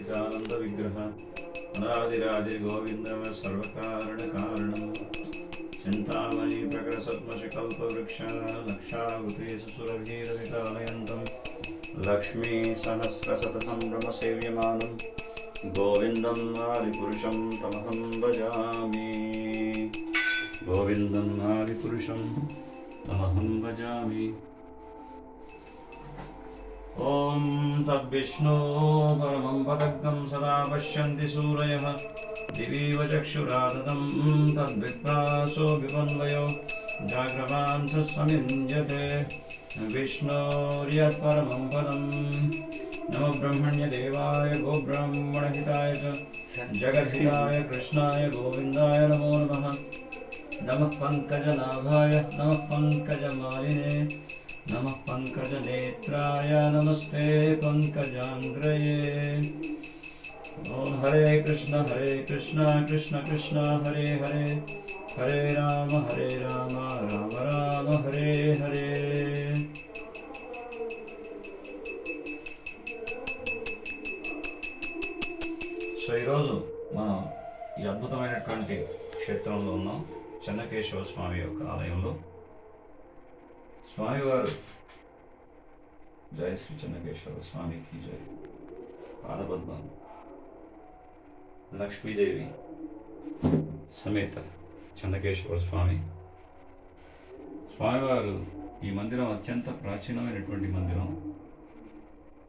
सच्चिदानंद विग्रह अनादिरादि गोविंद सर्वकारण कारणम चिंतामणि प्रकटसत्मशिकल्पवृक्ष लक्षावृतेषु लक्ष्मी सहस्रशतसंभ्रमसेव्यमानं गोविन्दं आदिपुरुषं तमहं भजामि गोविन्दं आदिपुरुषं तमहं भजामि। ॐ तद्विष्णो परमं पदग्गं सदा पश्यन्ति सूरयः दिवीव चक्षुरादतं तद्विप्रासो विपन्वयो जाग्रवान् स्वमिञ्जते विष्णोर्यत्परमं पदं नमो ब्रह्मण्यदेवाय गोब्राह्मणहिताय च जगद्धिताय कृष्णाय गोविन्दाय नमो नमः। नमः पंकजनाभाय नमः पंकजमालिने नमः पंकजनेत्राय नमस्ते पंकजांग्रये। ओम हरे कृष्ण कृष्ण कृष्ण हरे हरे हरे राम राम राम हरे हरे। సో ఈరోజు మనం ఈ అద్భుతమైనటువంటి క్షేత్రంలో ఉన్నాం, చెన్నకేశవ స్వామి యొక్క ఆలయంలో. స్వామివారు జయ శ్రీ చెన్నకేశవ స్వామికి జయ. పాదపద్మం లక్ష్మీదేవి సమేత చెన్నకేశవ స్వామి. స్వామివారు ఈ మందిరం అత్యంత ప్రాచీనమైనటువంటి మందిరం.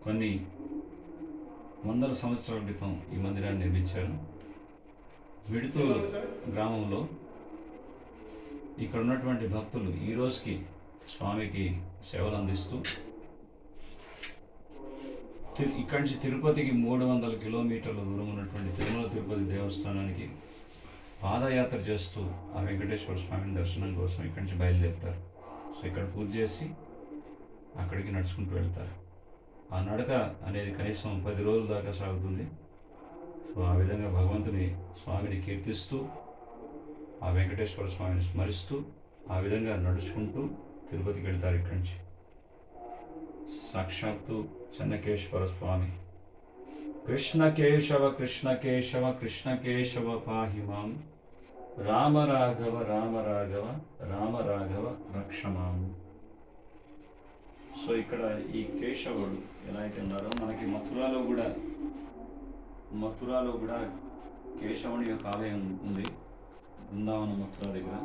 కొన్ని వందల సంవత్సరాల క్రితం ఈ మందిరాన్ని నిర్మించారు. మిడుతూరు గ్రామంలో ఇక్కడ ఉన్నటువంటి భక్తులు ఈ రోజుకి స్వామికి సేవలు అందిస్తూ ఇక్కడి నుంచి తిరుపతికి 300 కిలోమీటర్ల దూరం ఉన్నటువంటి తిరుమల తిరుపతి దేవస్థానానికి పాదయాత్ర చేస్తూ ఆ వెంకటేశ్వర స్వామిని దర్శనం కోసం ఇక్కడి నుంచి బయలుదేరుతారు. సో ఇక్కడ పూజ చేసి అక్కడికి నడుచుకుంటూ వెళ్తారు. ఆ నడక అనేది కనీసం 10 రోజుల దాకా సాగుతుంది. సో ఆ విధంగా భగవంతుని స్వామిని కీర్తిస్తూ ఆ వెంకటేశ్వర స్వామిని స్మరిస్తూ ఆ విధంగా నడుచుకుంటూ తిరుపతికి వెళ్తారు. ఇక్కడి నుంచి సాక్షాత్తు చెన్నకేశ్వర స్వామి. కృష్ణ కేశవ కృష్ణ కేశవ కృష్ణ కేశవ పాహి మాం రామ రాఘవ రామ రాఘవ రామ రాఘవ రక్షమాం. సో ఇక్కడ ఈ కేశవుడు ఎలా అయితే ఉన్నారో మనకి మథురాలో కూడా కేశవుని యొక్క ఆలయం ఉంది, బృందావన మథుర దగ్గర.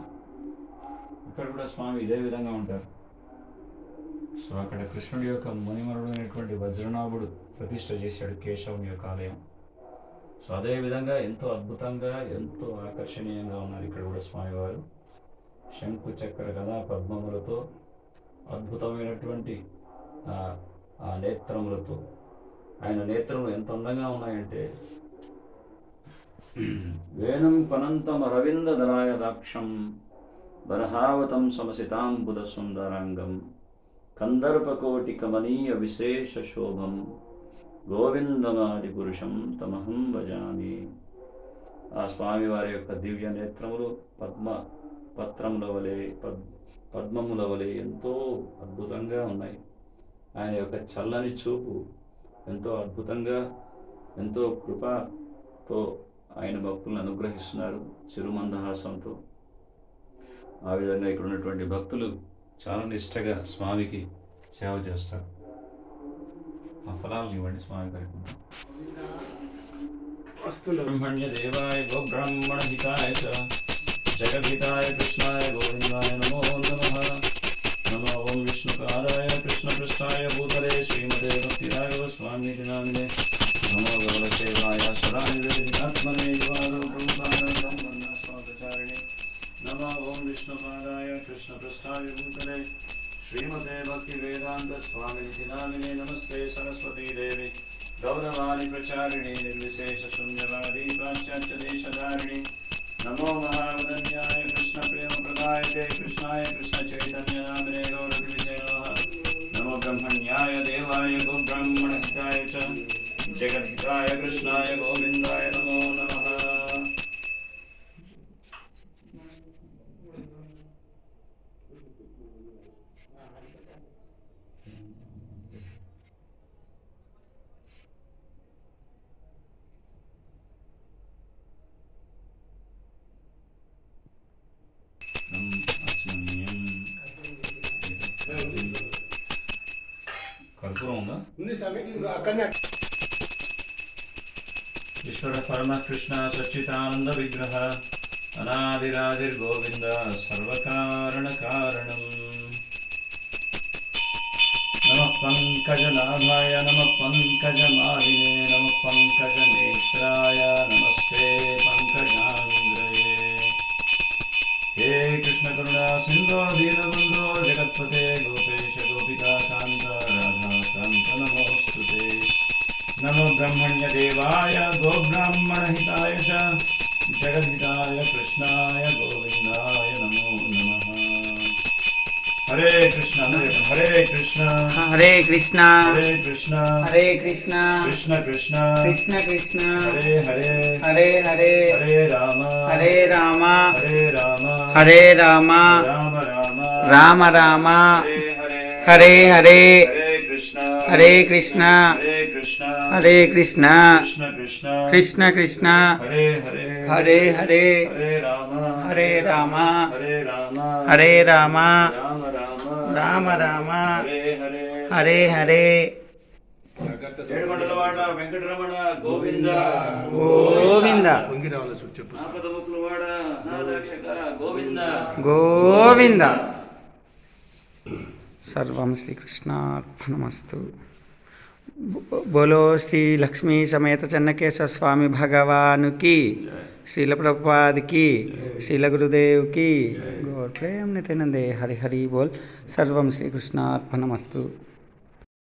ఇక్కడ కూడా స్వామి ఇదే విధంగా ఉంటారు. సో అక్కడ కృష్ణుడి యొక్క మునిమరుడైనటువంటి వజ్రనాభుడు ప్రతిష్ఠ చేశాడు కేశవుని యొక్క ఆలయం. సో అదే విధంగా ఎంతో అద్భుతంగా ఎంతో ఆకర్షణీయంగా ఉన్నారు ఇక్కడ కూడా స్వామివారు. శంకు చక్ర గదా పద్మములతో అద్భుతమైనటువంటి ఆ నేత్రములతో, ఆయన నేత్రములు ఎంత అందంగా ఉన్నాయంటే వేణుం పనంతం అరవింద దళాయ దాక్షం బర్హావతం సమసితాంబుద సుందరాంగం కందర్పకోటి కమనీయ విశేష శోభం గోవిందమాది పురుషం తమహం భజామి. ఆ స్వామివారి యొక్క దివ్య నేత్రములు పద్మముల వలె ఎంతో అద్భుతంగా ఉన్నాయి. ఆయన యొక్క చల్లని చూపు ఎంతో అద్భుతంగా ఎంతో కృపతో ఆయన భక్తులను అనుగ్రహిస్తున్నారు చిరుమందహాసంతో. ఆ విధంగా ఇక్కడ ఉన్నటువంటి భక్తులు చాలా నిష్టగా స్వామికి సేవ చేస్తారు. ఆ ఫలాలను ఇవ్వండి స్వామి గారికి. బ్రహ్మణ్య దేవాయ గోబ్రాహ్మణ హితాయ చ జగద్హితాయ కృష్ణాయ గోవిందాయ నమో నమః. నమో ఓం విష్ణుపాదాయ కృష్ణపృష్ఠాయ భూతలే శ్రీమతే భక్తిరాఘవ స్వామితి నామినే నమో గౌరసేవాయ సదా నివేదితాత్మనే స్వామిచారిణి. నమో ఓం విష్ణుపాదాయ కృష్ణపృష్ఠాయ భూతలే శ్రీమతే భక్తి వేదాంత స్వామితి నామినే నమస్తే సరస్వతీ దేవి గౌరవాణి ప్రచారిణి నిర్విశేష శూన్యవాది పాశ్చాత్య దేశధారిణి. नमो महावदन्याय कृष्ण प्रेम प्रदायते कृष्णाय कृष्ण चैतन्य नामने गौरति विजयाः. नमो ब्रह्मण्याय देवाय गो ब्राह्मण हिताय च जगद्हिताय कृष्णाय गोविन्दाय नमो नमः. ఈశ్వర పరమ కృష్ణ సచ్చిదానంద విగ్రహ అనాదిరాదిర్గోవింద సర్వకారణ కారణం. నమః పంకజనాభాయ నమః పంకజమాలినే నమః పంకజనేత్రాయ నమస్తే పంకజాంగ్రయే. హే కృష్ణ కరుణా సింధో దీనబంధో జగత్పతే గోపేశ గోపికా కాంత రాధాకాంత నమోస్తుతే. నమో బ్రహ్మణ్య దేవాయ గోబ్రాహ్మణహితాయ చ జగద్హితాయ కృష్ణాయ గోవిందాయ నమో నమః. హరే కృష్ణ హరే కృష్ణ హరే కృష్ణ హరే కృష్ణ హరే కృష్ణ కృష్ణ కృష్ణ కృష్ణ కృష్ణ హరే హరే హరే హరే హరే రామ హరే రామ హరే రామ హరే రామ రామ రామ రామ రామ హరే హరే హరే హరే హరే కృష్ణ హరే కృష్ణ హరే కృష్ణ హరే కృష్ణ కృష్ణ కృష్ణ కృష్ణ కృష్ణ హరే హరే హరే హరే హరే రామ హరే రామ హరే రామ హరే రామ రామ రామ రామ రామ హరే హరే హరే హరే. ఏడుకొండలవాడ వెంకటరమణ గోవింద గోవింద ఆపదముకులవాడ అనాథరక్షక గోవింద గోవింద. సర్వం శ్రీకృష్ణార్పణమస్తు. బోలో శ్రీ లక్ష్మీ సమేత చెన్నకేశవ స్వామి భగవానుకి, శ్రీల ప్రభుపాదికి, శ్రీల గురుదేవ్కి గోట్లేం నిత్యానందే. హరి హరి బోల్. సర్వం శ్రీకృష్ణార్పణమస్తు.